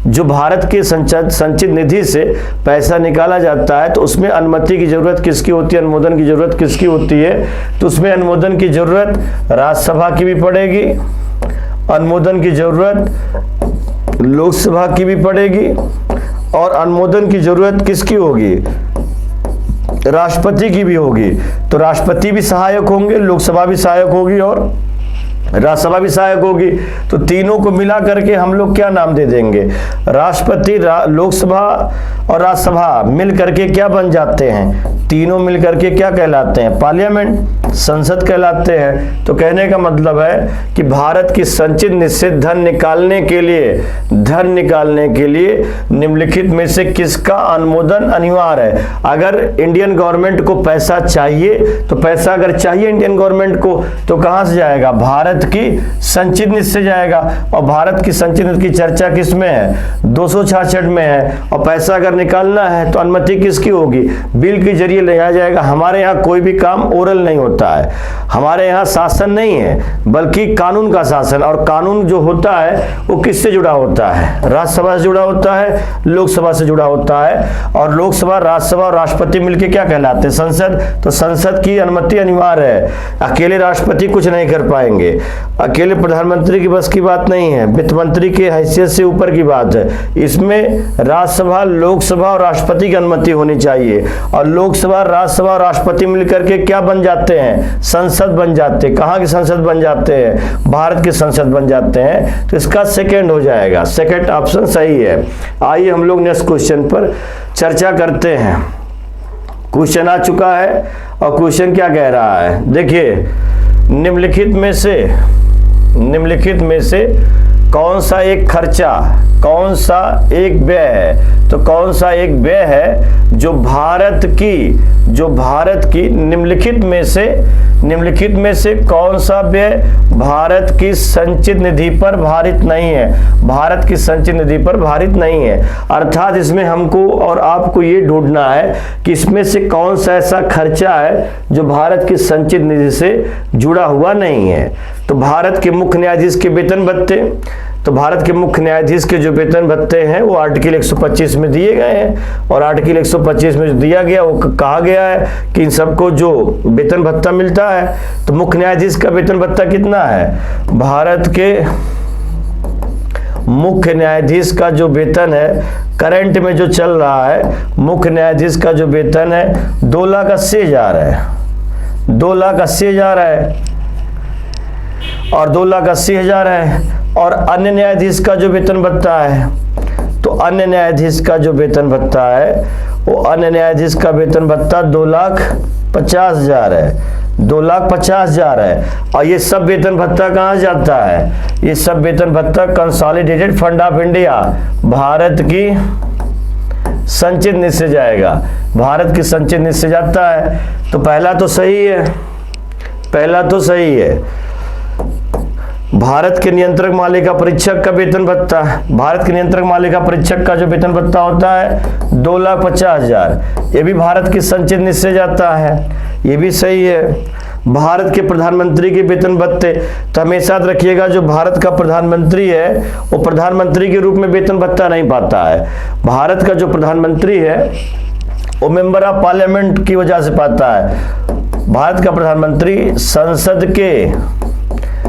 जो भारत के संचित निधि से पैसा निकाला जाता है तो उसमें अनुमति की जरूरत किसकी होती है, अनुमोदन की जरूरत किसकी होती है। तो उसमें अनुमोदन की जरूरत राज्यसभा की भी पड़ेगी, अनुमोदन की जरूरत लोकसभा की भी पड़ेगी, और अनुमोदन की जरूरत किसकी होगी, राष्ट्रपति की भी होगी। तो राष्ट्रपति भी सहायक होंगे, लोकसभा भी सहायक होगी और राज्यसभा भी सहायक होगी। तो तीनों को मिला करके हम लोग क्या नाम दे देंगे, राष्ट्रपति, लोकसभा और राज्यसभा मिल करके क्या बन जाते हैं, तीनों मिल करके क्या कहलाते हैं, पार्लियामेंट, संसद कहलाते हैं। तो कहने का मतलब है कि भारत की संचित निधि से धन निकालने के लिए निम्नलिखित में से किसका अनुमोदन अनिवार्य है। अगर इंडियन गवर्नमेंट को पैसा चाहिए, तो पैसा अगर चाहिए इंडियन गवर्नमेंट को तो कहां से जाएगा, भारत की संचित निधि से जाएगा। और भारत की संचित निधि की चर्चा किस में है, 266 में है। और पैसा अगर निकालना है तो अनुमति किसकी होगी, बिल के जरिए लिया जाएगा। हमारे यहाँ कोई भी काम ओरल नहीं होता है, हमारे यहाँ शासन नहीं है बल्कि कानून का शासन। और कानून जो होता है वो किससे जुड़ा होता है, राज्यसभा से जुड़ा होता है, लोकसभा से जुड़ा होता है। और लोकसभा, राज्यसभा और राष्ट्रपति मिलकर क्या कहलाते हैं, संसद। तो संसद की अनुमति अनिवार्य है। अकेले राष्ट्रपति कुछ नहीं कर पाएंगे, अकेले प्रधानमंत्री की बस की बात नहीं है, वित्त मंत्री की हैसियत से ऊपर की बात है। इसमें राज्यसभा, लोकसभा और राष्ट्रपति की अनुमति होनी चाहिए। और लोकसभा, राज्यसभा और राष्ट्रपति मिलकर के क्या बन जाते हैं, संसद बन जाते हैं। कहाँ की संसद बन जाते हैं, भारत की संसद बन जाते हैं। तो इसका सेकंड हो जाएगा, सेकंड ऑप्शन सही है। आइए हम लोग नेक्स्ट क्वेश्चन पर चर्चा करते हैं। क्वेश्चन आ चुका है और क्वेश्चन क्या कह रहा है, देखिए निम्नलिखित में से कौन सा एक खर्चा कौन सा एक व्यय है? तो कौन सा एक व्यय है जो भारत की निम्नलिखित में से कौन सा व्यय भारत की संचित निधि पर भारित नहीं है? भारत की संचित निधि पर भारित नहीं है। अर्थात इसमें हमको और आपको ये ढूंढना है कि इसमें से कौन सा ऐसा खर्चा है जो भारत की संचित निधि से जुड़ा हुआ नहीं है। तो भारत के मुख्य न्यायाधीश के वेतन भत्ते, तो भारत के मुख्य न्यायाधीश के जो वेतन भत्ते हैं वो आर्टिकल 125 में दिए गए हैं, और आर्टिकल 125 में जो दिया गया वो कहा गया है कि इन सबको जो वेतन भत्ता मिलता है। तो मुख्य न्यायाधीश का वेतन भत्ता कितना है? भारत के मुख्य न्यायाधीश का जो वेतन है करंट में जो चल रहा है, मुख्य न्यायाधीश का जो वेतन है 2,80,000 है, 2,80,000 है और 2,80,000 है। और अन्य न्यायाधीश का जो वेतन भत्ता है, तो अन्य न्यायाधीश का जो वेतन भत्ता है वो अन्य न्यायाधीश का वेतन भत्ता 2,50,000 है, 2,50,000 है। और ये सब वेतन भत्ता कहाँ जाता है? ये सब वेतन भत्ता consolidated fund of India, Bharat की संचित निधि से जाएगा, भारत की संचित निधि से जाता है। तो पहला तो सही है, पहला तो सही है। भारत के नियंत्रक मालिका परीक्षक का वेतन भत्ता, भारत के नियंत्रक मालिका परीक्षक का जो वेतन भत्ता होता है 2,50,000, ये भी भारत की संचित निधि से जाता है, ये भी सही है। भारत के प्रधानमंत्री के वेतन भत्ते, तो हमेशा याद रखिएगा जो भारत का प्रधानमंत्री है वो प्रधानमंत्री के रूप में वेतन भत्ता नहीं पाता है। भारत का जो प्रधानमंत्री है वो मेंबर ऑफ पार्लियामेंट की वजह से पाता है। भारत का प्रधानमंत्री संसद के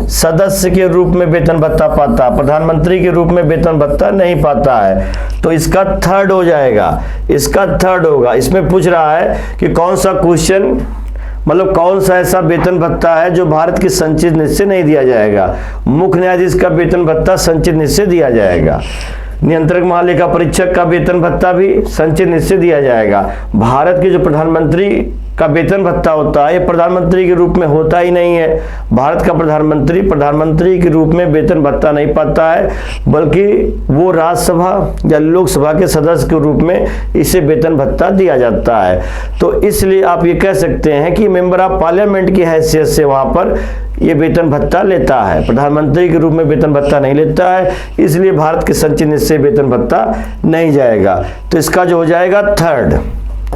सदस्य के रूप में वेतन भत्ता पाता, प्रधानमंत्री के रूप में वेतन भत्ता नहीं पाता है। तो इसका थर्ड हो जाएगा, इसका थर्ड होगा। इसमें पूछ रहा है कि कौन सा क्वेश्चन, मतलब कौन सा ऐसा वेतन भत्ता है जो भारत की संचित निधि से नहीं दिया जाएगा? मुख्य न्यायाधीश का वेतन भत्ता संचित निधि से दिया जाएगा, नियंत्रक मालिका परीक्षक का वेतन भत्ता भी संचित निधि से दिया जाएगा। भारत के जो प्रधानमंत्री का वेतन भत्ता होता है ये प्रधानमंत्री के रूप में होता ही नहीं है। भारत का प्रधानमंत्री के रूप में वेतन भत्ता नहीं पाता है, बल्कि वो राज्यसभा या लोकसभा के सदस्य के रूप में इसे वेतन भत्ता दिया जाता है। तो इसलिए आप ये कह सकते हैं कि मेंबर ऑफ पार्लियामेंट की हैसियत से वहाँ पर ये वेतन भत्ता लेता है, प्रधानमंत्री के रूप में वेतन भत्ता नहीं लेता है, इसलिए भारत के संचित निधि से वेतन भत्ता नहीं जाएगा। तो इसका जो हो जाएगा थर्ड,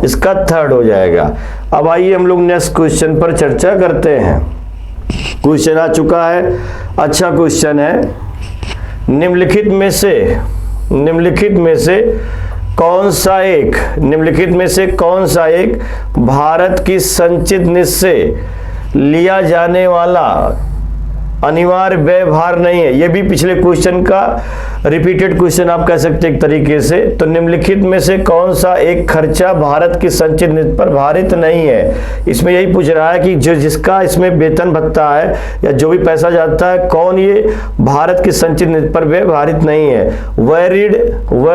इसका थर्ड हो जाएगा। अब आइए हम लोग नेक्स्ट क्वेश्चन पर चर्चा करते हैं। क्वेश्चन आ चुका है, अच्छा क्वेश्चन है। निम्नलिखित में से कौन सा एक भारत की संचित निधि से लिया जाने वाला अनिवार्य व्यय भार नहीं है? ये भी पिछले क्वेश्चन का रिपीटेड क्वेश्चन आप कह सकते हैं एक तरीके से। तो निम्नलिखित में से कौन सा एक खर्चा भारत की संचित निधि पर भारित नहीं है? इसमें यही पूछ रहा है कि जो जिसका इसमें वेतन भत्ता है या जो भी पैसा जाता है, कौन ये भारत की संचित निधि पर व्यय भारित नहीं है? वह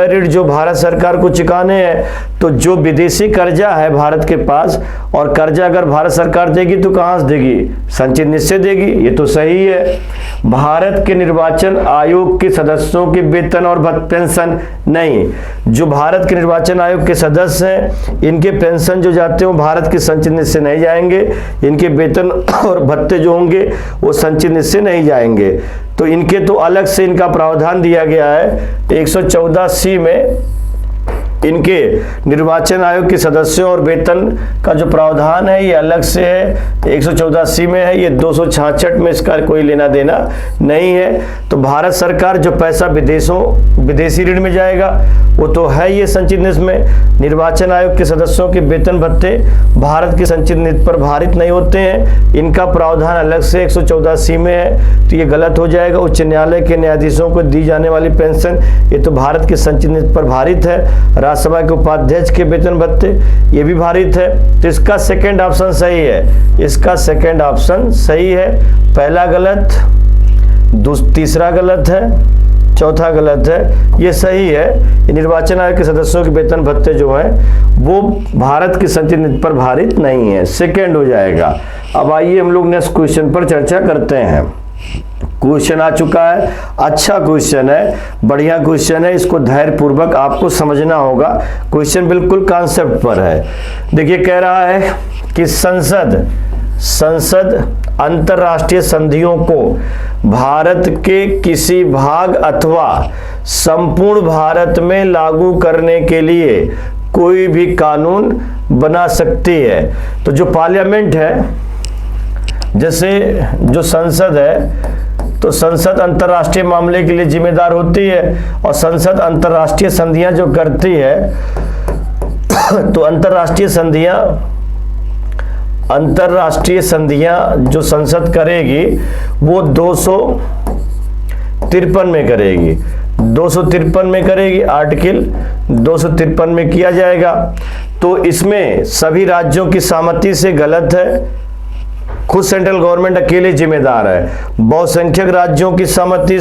ऋण जो भारत सरकार को चुकाने हैं। तो जो विदेशी कर्जा है भारत के पास, और कर्जा अगर भारत सरकार देगी तो कहाँ से देगी? संचित निधि से देगी, ये तो सही है। भारत के निर्वाचन आयोग के सदस्यों के वेतन और पेंशन नहीं, जो भारत के निर्वाचन आयोग के सदस्य हैं इनके पेंशन जो जाते हैं वो भारत की संचित निधि से नहीं जाएंगे, इनके वेतन और भत्ते जो होंगे वो संचित निधि से नहीं जाएंगे। तो इनके तो अलग से इनका प्रावधान दिया गया है 114C में। इनके निर्वाचन आयोग के सदस्यों और वेतन का जो प्रावधान है ये अलग से है, 114C में है, ये 266 में इसका कोई लेना देना नहीं है। तो भारत सरकार जो पैसा विदेशी ऋण में जाएगा वो तो है ये संचित निधि में। निर्वाचन आयोग के सदस्यों के वेतन भत्ते भारत की संचित निधि पर भारित नहीं होते हैं, इनका प्रावधान अलग से 114C में है। तो ये गलत हो जाएगा। उच्च न्यायालय के न्यायाधीशों को दी जाने वाली पेंशन ये तो भारत की संचित निधि पर भारित है। राज्यसभा के उपाध्यक्ष के वेतन भत्ते ये भी भारित है। तो इसका सेकंड ऑप्शन सही है, इसका सेकंड ऑप्शन सही है। पहला गलत, तीसरा गलत है, चौथा गलत है, ये सही है। निर्वाचन आयोग के सदस्यों के वेतन भत्ते जो हैं वो भारत की संचित निधि पर भारित नहीं है, सेकंड हो जाएगा। अब आइए हम लोग नेक्स्ट क्वेश्चन पर चर्चा करते हैं। क्वेश्चन आ चुका है, अच्छा क्वेश्चन है, बढ़िया क्वेश्चन है, इसको धैर्य पूर्वक आपको समझना होगा। क्वेश्चन बिल्कुल कॉन्सेप्ट पर है। देखिए कह रहा है कि संसद अंतर्राष्ट्रीय संधियों को भारत के किसी भाग अथवा संपूर्ण भारत में लागू करने के लिए कोई भी कानून बना सकती है। तो जो पार्लियामेंट है, जैसे जो संसद है, तो संसद अंतर्राष्ट्रीय मामले के लिए जिम्मेदार होती है और संसद अंतर्राष्ट्रीय संधियां जो करती है तो अंतर्राष्ट्रीय संधियां जो संसद करेगी वो 253 में करेगी, 253 में करेगी, आर्टिकल 253 में किया जाएगा। तो इसमें सभी राज्यों की सहमति से गलत है, खुद सेंट्रल गवर्नमेंट अकेले जिम्मेदार है। बहुसंख्यक राज्यों की सहमति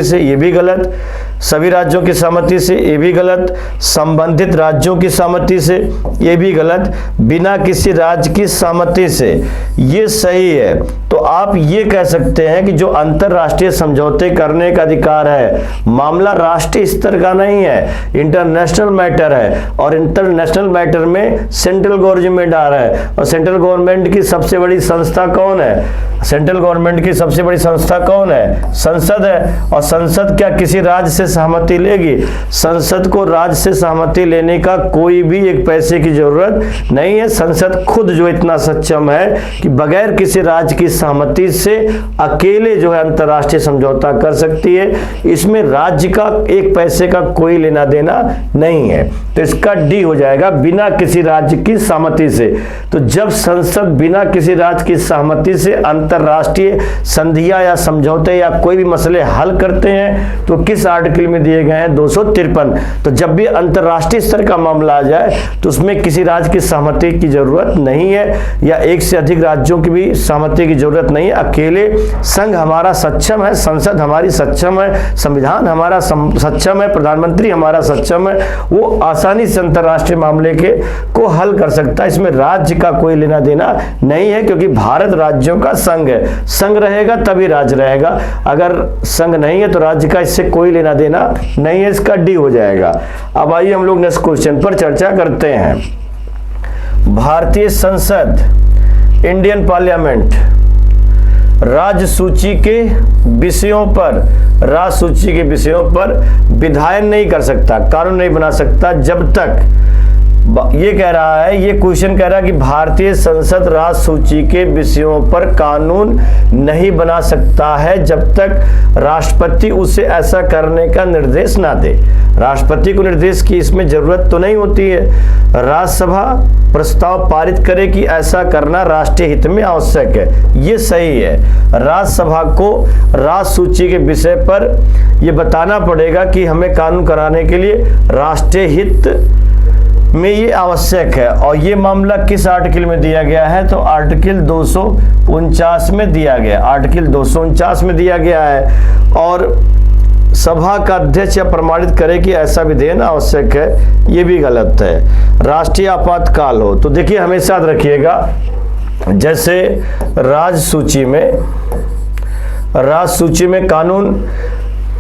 से ये भी गलत, सभी राज्यों की सहमति से ये भी गलत, संबंधित राज्यों की सहमति से ये भी गलत, बिना किसी राज्य की सहमति से ये सही है। तो आप ये कह सकते हैं कि जो अंतरराष्ट्रीय समझौते करने का अधिकार है, मामला राष्ट्रीय स्तर का नहीं है, इंटरनेशनल मैटर है, और इंटरनेशनल मैटर में सेंट्रल गवर्नमेंट आ रहा है। और सेंट्रल गवर्नमेंट की सबसे बड़ी संस्था कौन है? सेंट्रल गवर्नमेंट की सबसे बड़ी संस्था कौन है? संसद है। और संसद क्या किसी राज्य से सहमति लेगी? संसद को राज्य से सहमति लेने का कोई भी एक पैसे की जरूरत नहीं है। संसद खुद जो इतना सक्षम है कि बगैर किसी राज्य की सहमति से अकेले जो है अंतर्राष्ट्रीय समझौता कर सकती है। इसमें राज्य का एक पैसे का कोई लेना देना नहीं है। तो इसका डी हो जाएगा, बिना किसी राज्य की सहमति से। तो जब संसद बिना किसी राज्य की सहमति से अंतर्राष्ट्रीय संधियां या समझौते या कोई भी मसले हल करते हैं तो किस आर्टिकल में दिए गए हैं? 253। तो जब भी अंतर्राष्ट्रीय स्तर का मामला आ जाए तो उसमें किसी राज्य की सहमति की जरूरत नहीं है, या एक से अधिक राज्यों की भी सहमति की जरूरत नहीं है। अकेले संघ हमारा सक्षम है, संसद हमारी सक्षम है, संविधान हमारा सक्षम है, प्रधानमंत्री हमारा सक्षम है, वो आसानी से अंतर्राष्ट्रीय मामले को हल कर सकता है। इसमें राज्य का कोई लेना देना नहीं है, क्योंकि भारत राज्यों का संघ है। संघ रहेगा तभी राज्य रहेगा, अगर संघ नहीं है तो राज्य का इससे कोई लेना देना नहीं है। इसका डी हो जाएगा। अब आइए हम लोग नेक्स्ट क्वेश्चन पर चर्चा करते हैं। भारतीय संसद, इंडियन पार्लियामेंट राज्य सूची के विषयों पर विधायन नहीं कर सकता, कानून नहीं बना सकता जब तक, ये कह रहा है, ये क्वेश्चन कह रहा है कि भारतीय संसद राज्य सूची के विषयों पर कानून नहीं बना सकता है जब तक राष्ट्रपति उसे ऐसा करने का निर्देश ना दे। राष्ट्रपति को निर्देश की इसमें जरूरत तो नहीं होती है। राज्यसभा प्रस्ताव पारित करे कि ऐसा करना राष्ट्रीय हित में आवश्यक है, ये सही है। राज्यसभा को राज्य सूची के विषय पर यह बताना पड़ेगा कि हमें कानून कराने के लिए राष्ट्रीय हित में ये आवश्यक है। और ये मामला किस आर्टिकल में दिया गया है? तो आर्टिकल 249 में दिया गया, आर्टिकल 249 में दिया गया है। और सभा का अध्यक्ष या प्रमाणित करे कि ऐसा विधेयक आवश्यक है, ये भी गलत है। राष्ट्रीय आपातकाल हो तो देखिए हमेशा याद रखिएगा, जैसे राज्य सूची में कानून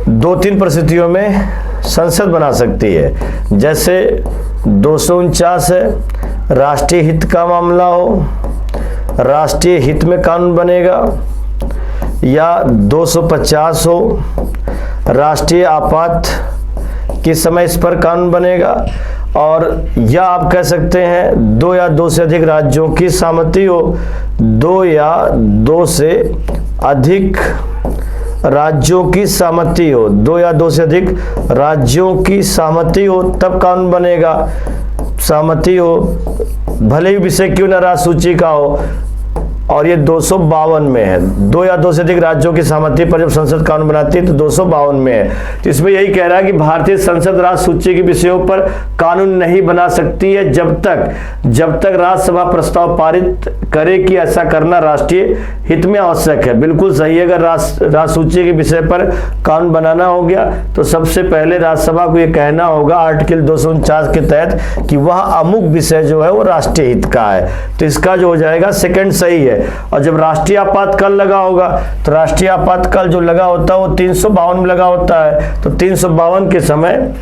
2-3 परिस्थितियों में संसद बना सकती है। जैसे 249 है, राष्ट्रीय हित का मामला हो, राष्ट्रीय हित में कानून बनेगा, या 250 हो, राष्ट्रीय आपात के समय इस पर कानून बनेगा, और या आप कह सकते हैं 2 या 2 से अधिक राज्यों की सहमति हो, 2 या 2 से अधिक राज्यों की सहमति हो, 2 या 2 से अधिक राज्यों की सहमति हो तब कानून बनेगा। सहमति हो, भले ही विषय क्यों न राज्य सूची का हो, और ये 252 में है। 2 या 2 से अधिक राज्यों की सहमति पर जब संसद कानून बनाती है तो 252 में है। तो इसमें यही कह रहा है कि भारतीय संसद राज्य सूची के विषयों पर कानून नहीं बना सकती है जब तक राज्यसभा प्रस्ताव पारित करे कि ऐसा करना राष्ट्रीय हित में आवश्यक है। बिल्कुल सही है। अगर राज्य सूची के विषय पर कानून बनाना हो गया तो सबसे पहले राज्यसभा को यह कहना होगा आर्टिकल 249 के तहत कि वह अमुक विषय जो है वो राष्ट्रीय हित का है। तो इसका जो हो जाएगा सेकंड सही है। और जब राष्ट्रीय आपातकाल लगा होगा तो राष्ट्रीय आपातकाल जो लगा होता है वो 352 में लगा होता है। तो 352 के समय,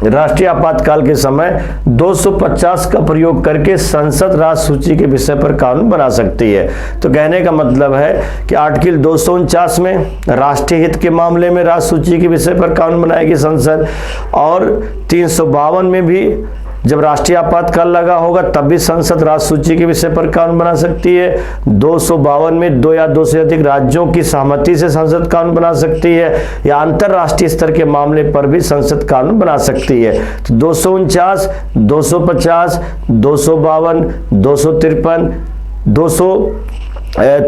राष्ट्रीय आपातकाल के समय 250 का प्रयोग करके संसद राज्य सूची के विषय पर कानून बना सकती है। तो कहने का मतलब है कि आर्टिकल 249 में राष्ट्रीय हित के मामले में राज्य सूची के विषय पर कानून बनाएगी संसद, और 352 में भी जब राष्ट्रीय आपातकाल लगा होगा तब भी संसद राज्य सूची के विषय पर कानून बना सकती है। 252 में 2 या 2 से अधिक राज्यों की सहमति से संसद कानून बना सकती है, या अंतरराष्ट्रीय स्तर के मामले पर भी संसद कानून बना सकती है। तो 249, 250, 252, 253,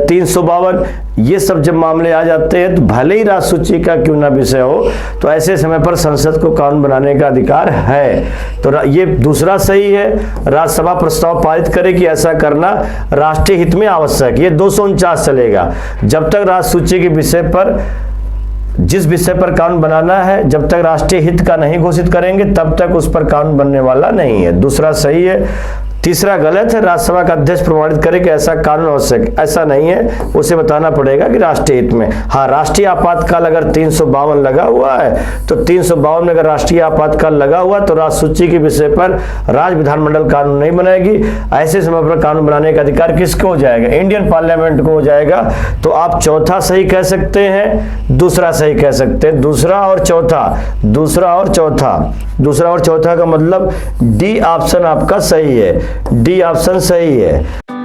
352 ये सब जब मामले आ जाते हैं तो भले ही राज्य सूची का क्यों ना विषय हो, तो ऐसे समय पर संसद को कानून बनाने का अधिकार है। तो ये दूसरा सही है, राज्यसभा प्रस्ताव पारित करे कि ऐसा करना राष्ट्रीय हित में आवश्यक। ये 249 चलेगा। जब तक राज्य सूची के विषय पर, जिस विषय पर कानून बनाना है, जब तक राष्ट्रीय हित का नहीं घोषित करेंगे तब तक उस पर कानून बनने वाला नहीं है। दूसरा सही है। तीसरा गलत है, राज्यसभा का अध्यक्ष प्रमाणित करे कि ऐसा कानून आवश्यक, ऐसा नहीं है, उसे बताना पड़ेगा कि राष्ट्रीय हित में। हाँ, राष्ट्रीय आपातकाल अगर 352 लगा हुआ है तो 352 में अगर राष्ट्रीय आपातकाल लगा हुआ तो राज्य सूची के विषय पर राज्य विधानमंडल कानून नहीं बनाएगी। ऐसे समय पर कानून बनाने का अधिकार किसको हो जाएगा? इंडियन पार्लियामेंट को हो जाएगा। तो आप चौथा सही कह सकते हैं, दूसरा सही कह सकते हैं। दूसरा और चौथा, दूसरा और चौथा, दूसरा और चौथा का मतलब डी ऑप्शन आपका सही है। डी ऑप्शन सही है।